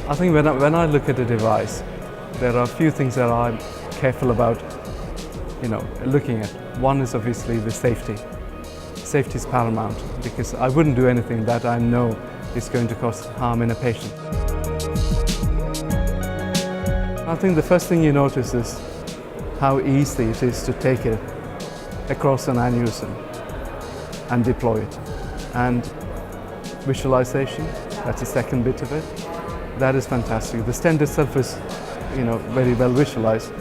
I think when I look at a device, there are a few things that I'm careful about, looking at. One is obviously the safety. Safety is paramount because I wouldn't do anything that I know is going to cause harm in a patient. I think the first thing you notice is how easy it is to take it across an aneurysm and deploy it. And visualization, that's the second bit of it. That is fantastic. The stent itself is, very well visualized.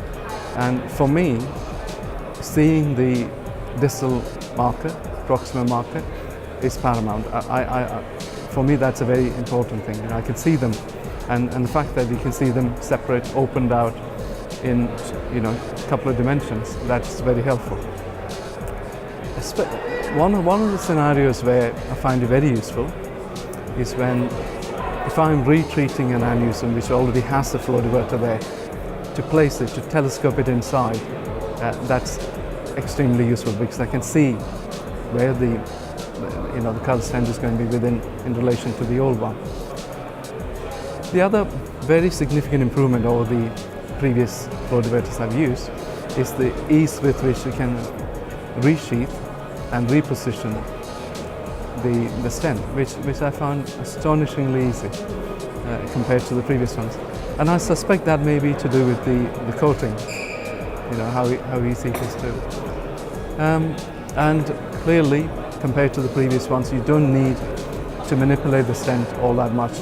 And for me, seeing the distal marker, proximal marker, is paramount. For me, that's a very important thing. I can see them, and the fact that you can see them separate, opened out in, a couple of dimensions, that's very helpful. One of the scenarios where I find it very useful is if I'm retreating an aneurysm which already has the flow diverter there, to place it, to telescope it inside, that's extremely useful because I can see where the current stent is going to be in relation to the old one. The other very significant improvement over the previous flow diverters I've used is the ease with which you can resheath and reposition the stent, which I found astonishingly easy compared to the previous ones. And I suspect that may be to do with the coating, how easy it is to. And clearly, compared to the previous ones, you don't need to manipulate the stent all that much,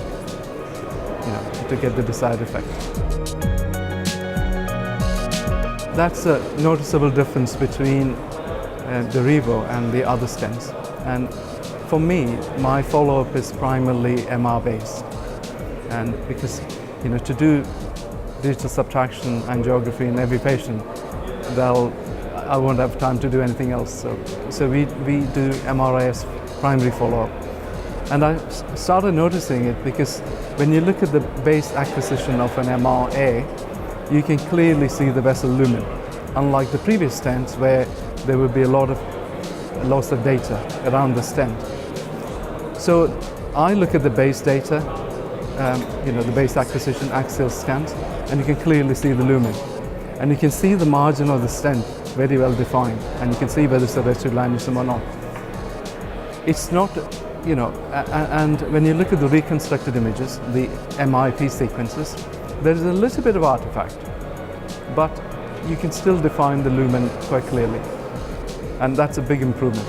to get the desired effect. That's a noticeable difference between Derivo and the other stents. And for me, my follow-up is primarily MR based. And because, to do digital subtraction angiography in every patient, I won't have time to do anything else. So we do MRI as primary follow-up. And I started noticing it because when you look at the base acquisition of an MRA, you can clearly see the vessel lumen, unlike the previous stents where there would be a lot of loss of data around the stent. So I look at the base data, the base acquisition axial scans, and you can clearly see the lumen. And you can see the margin of the stent very well defined, and you can see whether it's a residual aneurysm or not. It's not, and when you look at the reconstructed images, the MIP sequences, there is a little bit of artifact, but you can still define the lumen quite clearly. And that's a big improvement.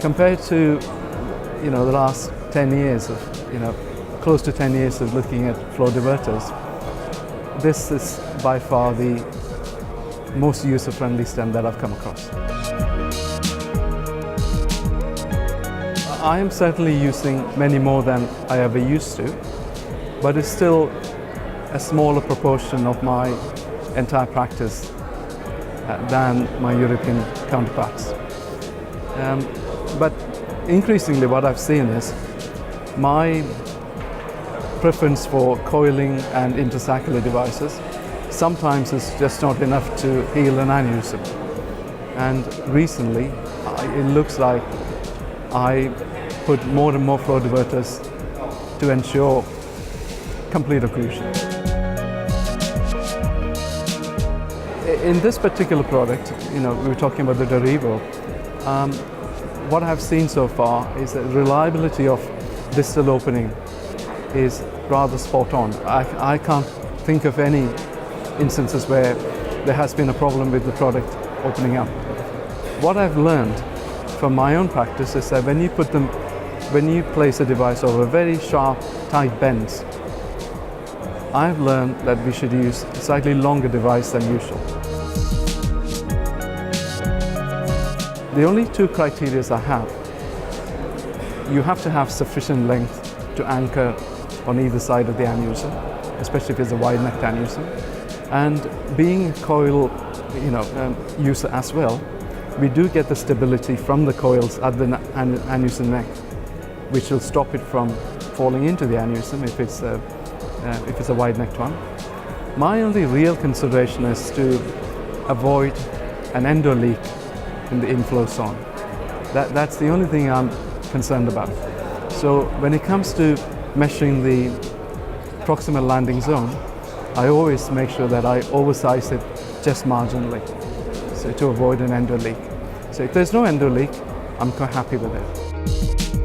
Compared to, the last 10 years of, close to 10 years of looking at flow diverters, this is by far the most user-friendly stent that I've come across. I am certainly using many more than I ever used to, but it's still a smaller proportion of my entire practice than my European counterparts. But increasingly what I've seen is my preference for coiling and intersaccular devices sometimes is just not enough to heal an aneurysm. And recently it looks like I put more and more flow diverters to ensure complete occlusion. In this particular product, we were talking about the Derivo. What I've seen so far is that reliability of distal opening is rather spot on. I can't think of any instances where there has been a problem with the product opening up. What I've learned from my own practice is that when you place a device over very sharp, tight bends, I've learned that we should use a slightly longer device than usual. The only two criteria I have: you have to have sufficient length to anchor on either side of the aneurysm, especially if it's a wide-necked aneurysm. And being a coil user as well, we do get the stability from the coils at the aneurysm neck, which will stop it from falling into the aneurysm if it's a wide-necked one. My only real consideration is to avoid an endo leak in the inflow zone. That's the only thing I'm concerned about. So when it comes to measuring the proximal landing zone, I always make sure that I oversize it just marginally, so to avoid an endo leak. So if there's no endo leak, I'm quite happy with it.